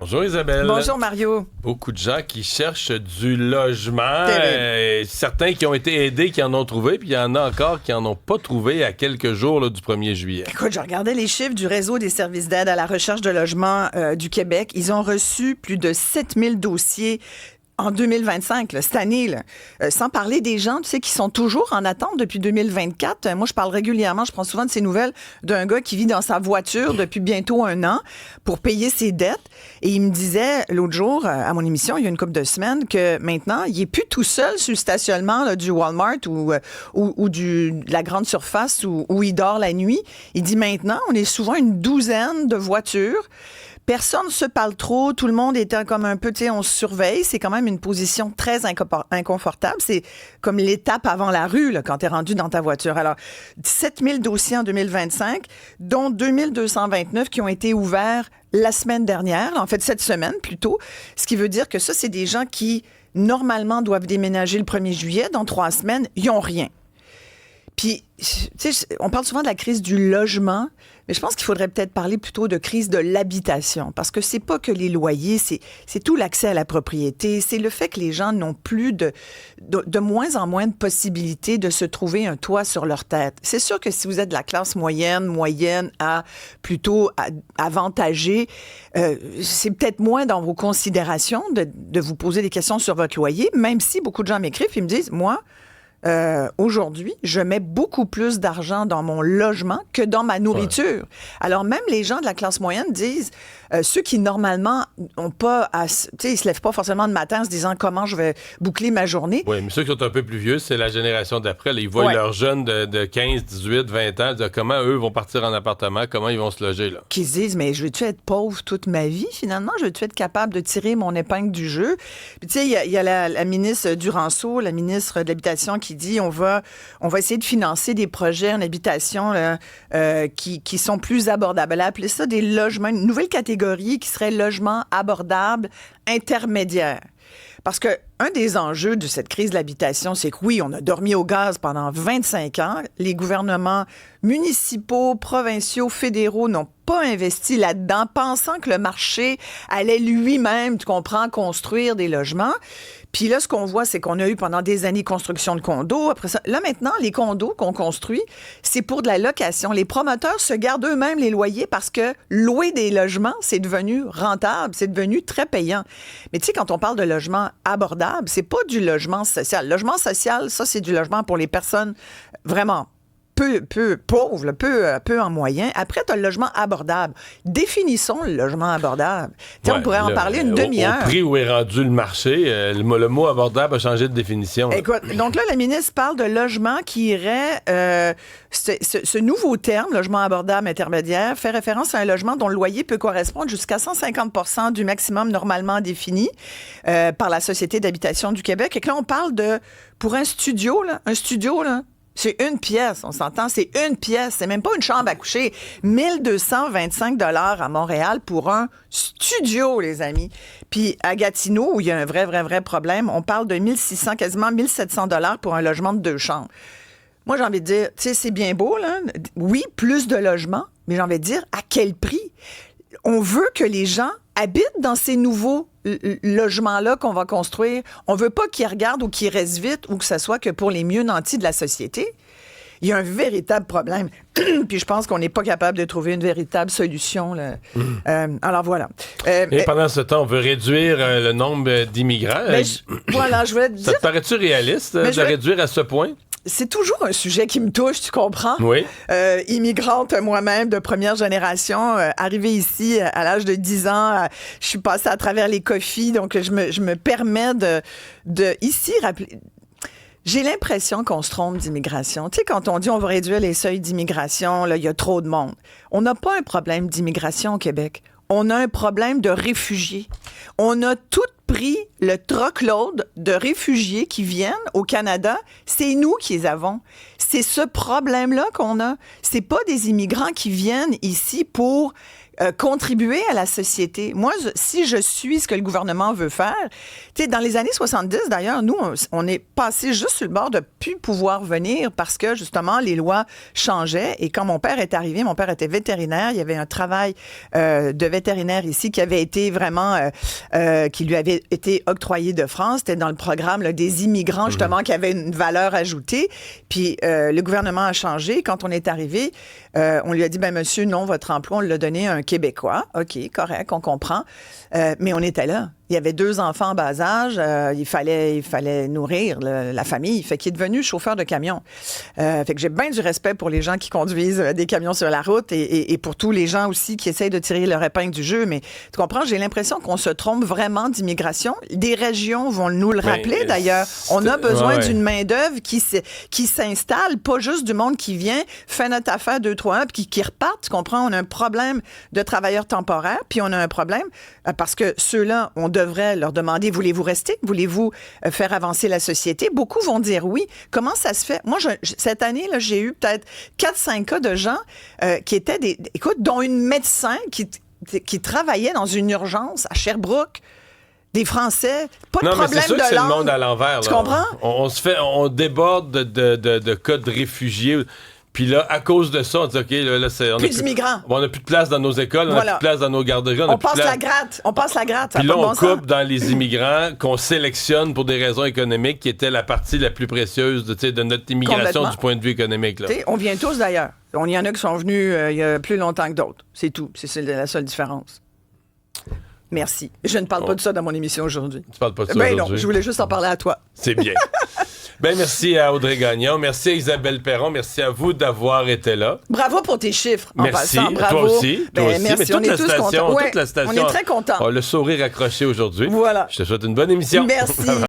Bonjour Isabelle. Bonjour Mario. Beaucoup de gens qui cherchent du logement. Certains qui ont été aidés, qui en ont trouvé, puis il y en a encore qui en ont pas trouvé à quelques jours là, du 1er juillet. Écoute, je regardais les chiffres du réseau des services d'aide à la recherche de logement du Québec. Ils ont reçu plus de 7000 dossiers en 2025, là, cette année, là. Sans parler des gens, tu sais, qui sont toujours en attente depuis 2024. Moi, je parle régulièrement, je prends souvent de ces nouvelles d'un gars qui vit dans sa voiture depuis bientôt 1 an pour payer ses dettes. Et il me disait l'autre jour, à mon émission, il y a une couple de semaines, que maintenant, il n'est plus tout seul sur le stationnement là, du Walmart ou de la grande surface où il dort la nuit. Il dit maintenant, on est souvent une douzaine de voitures. Personne ne se parle trop, tout le monde est comme un peu, tu sais, on se surveille. C'est quand même une position très inconfortable. C'est comme l'étape avant la rue, là, quand tu es rendu dans ta voiture. Alors, 7000 dossiers en 2025, dont 2229 qui ont été ouverts la semaine dernière, en fait, cette semaine plutôt. Ce qui veut dire que ça, c'est des gens qui, normalement, doivent déménager le 1er juillet. Dans 3 semaines, ils n'ont rien. Puis, tu sais, on parle souvent de la crise du logement, mais je pense qu'il faudrait peut-être parler plutôt de crise de l'habitation, parce que c'est pas que les loyers, c'est tout l'accès à la propriété, c'est le fait que les gens n'ont plus de moins en moins de possibilités de se trouver un toit sur leur tête. C'est sûr que si vous êtes de la classe moyenne à plutôt avantagée, c'est peut-être moins dans vos considérations de vous poser des questions sur votre loyer, même si beaucoup de gens m'écrivent et me disent, moi, aujourd'hui, je mets beaucoup plus d'argent dans mon logement que dans ma nourriture. Ouais. Alors, même les gens de la classe moyenne disent, ceux qui, normalement, n'ont pas... Tu sais, ils se lèvent pas forcément le matin en se disant comment je vais boucler ma journée. Oui, mais ceux qui sont un peu plus vieux, c'est la génération d'après. Là, ils voient leurs jeunes de 15, 18, 20 ans, dire comment eux vont partir en appartement, comment ils vont se loger, là. Qui se disent, mais je vais-tu être pauvre toute ma vie, finalement? Je vais-tu être capable de tirer mon épingle du jeu? Puis, tu sais, il y a la ministre Duranceau, la ministre de l'Habitation, qui dit on va essayer de financer des projets en habitation là, qui sont plus abordables. Elle a appelé ça des logements, une nouvelle catégorie qui serait logement abordable intermédiaire. Parce que un des enjeux de cette crise de l'habitation, c'est que oui, on a dormi au gaz pendant 25 ans. Les gouvernements municipaux, provinciaux, fédéraux n'ont pas investi là-dedans, pensant que le marché allait lui-même, tu comprends, construire des logements. Puis là, ce qu'on voit, c'est qu'on a eu pendant des années construction de condos. Après ça, là maintenant, les condos qu'on construit, c'est pour de la location. Les promoteurs se gardent eux-mêmes les loyers parce que louer des logements, c'est devenu rentable, c'est devenu très payant. Mais tu sais, quand on parle de logement abordable, c'est pas du logement social. Logement social, ça, c'est du logement pour les personnes vraiment peu pauvres, peu en moyen. Après, tu as le logement abordable. Définissons le logement abordable. Ouais, on pourrait en parler une demi-heure. Au prix où est rendu le marché, le mot abordable a changé de définition. Écoute, donc là, la ministre parle de logement qui irait... ce nouveau terme, logement abordable intermédiaire, fait référence à un logement dont le loyer peut correspondre jusqu'à 150 % du maximum normalement défini par la Société d'habitation du Québec. Et que là, on parle pour un studio, là, c'est une pièce, on s'entend, c'est une pièce, c'est même pas une chambre à coucher. 1225 $ à Montréal pour un studio, les amis. Puis à Gatineau, où il y a un vrai problème, on parle de 1600, quasiment 1700 $ pour un logement de 2 chambres. Moi, j'ai envie de dire, tu sais, c'est bien beau, là. Oui, plus de logements, mais j'ai envie de dire, à quel prix? On veut que les gens habitent dans ces nouveaux logements-là qu'on va construire. On veut pas qu'ils regardent ou qu'ils restent vite ou que ce soit que pour les mieux nantis de la société. Il y a un véritable problème. Puis je pense qu'on n'est pas capable de trouver une véritable solution. Là. Alors voilà. Et pendant ce temps, on veut réduire le nombre d'immigrants. Voilà, je voulais te dire... Ça te paraît-tu réaliste de réduire à ce point? C'est toujours un sujet qui me touche, tu comprends? Oui. Immigrante moi-même de première génération, arrivée ici à l'âge de 10 ans, je suis passée à travers les COFI, donc je me permets de ici rappeler... J'ai l'impression qu'on se trompe d'immigration. Tu sais, quand on dit on va réduire les seuils d'immigration, là, il y a trop de monde. On n'a pas un problème d'immigration au Québec. On a un problème de réfugiés. On a tout pris le truckload de réfugiés qui viennent au Canada. C'est nous qui les avons. C'est ce problème-là qu'on a. C'est pas des immigrants qui viennent ici pour contribuer à la société. Moi, si je suis ce que le gouvernement veut faire, tu sais, dans les années 70, d'ailleurs, nous, on est passé juste sur le bord de plus pouvoir venir parce que, justement, les lois changeaient. Et quand mon père est arrivé, mon père était vétérinaire, il y avait un travail de vétérinaire ici qui avait été vraiment, qui lui avait été octroyé de France. C'était dans le programme là, des immigrants, justement, qui avaient une valeur ajoutée. Puis le gouvernement a changé. Quand on est arrivé, on lui a dit, ben monsieur, non, votre emploi, on l'a donné à un Québécois. OK, correct, on comprend. Mais on était là. Il y avait 2 enfants en bas âge. Il fallait nourrir la famille. Fait qu'il est devenu chauffeur de camion. Fait que j'ai bien du respect pour les gens qui conduisent des camions sur la route et pour tous les gens aussi qui essayent de tirer leur épingle du jeu. Mais tu comprends, j'ai l'impression qu'on se trompe vraiment d'immigration. Des régions vont nous le rappeler, d'ailleurs. On a besoin d'une main-d'œuvre qui s'installe, pas juste du monde qui vient, fait notre affaire 2, 3, 1, puis qui repart. Tu comprends? On a un problème de travailleurs temporaires, puis on a un problème parce que ceux-là, on devrait leur demander, voulez-vous rester? Voulez-vous faire avancer la société? Beaucoup vont dire oui. Comment ça se fait? Moi, cette année, là, j'ai eu peut-être 4-5 cas de gens qui étaient dont une médecin qui travaillait dans une urgence à Sherbrooke. Des Français, pas de problème de langue. C'est sûr que c'est le monde à l'envers. Tu comprends? On déborde de cas de réfugiés. Puis là, à cause de ça, on dit, OK, là c'est... Plus d'immigrants. On n'a plus de place dans nos écoles, on n'a plus de place dans nos garderies. On passe la gratte. Puis là, on coupe dans les immigrants qu'on sélectionne pour des raisons économiques, qui était la partie la plus précieuse de notre immigration du point de vue économique. Là. On vient tous d'ailleurs. Il y en a qui sont venus il y a plus longtemps que d'autres. C'est tout. C'est la seule différence. Merci. Je ne parle pas de ça dans mon émission aujourd'hui. Tu parles pas de ça aujourd'hui? Non, je voulais juste en parler à toi. C'est bien. Ben merci à Audrey Gagnon, merci à Isabelle Perron, merci à vous d'avoir été là. Bravo pour tes chiffres. Merci, en passant, bravo. Toi aussi. Merci, mais toute la station, on est très contents. Le sourire accroché aujourd'hui. Voilà. Je te souhaite une bonne émission. Merci.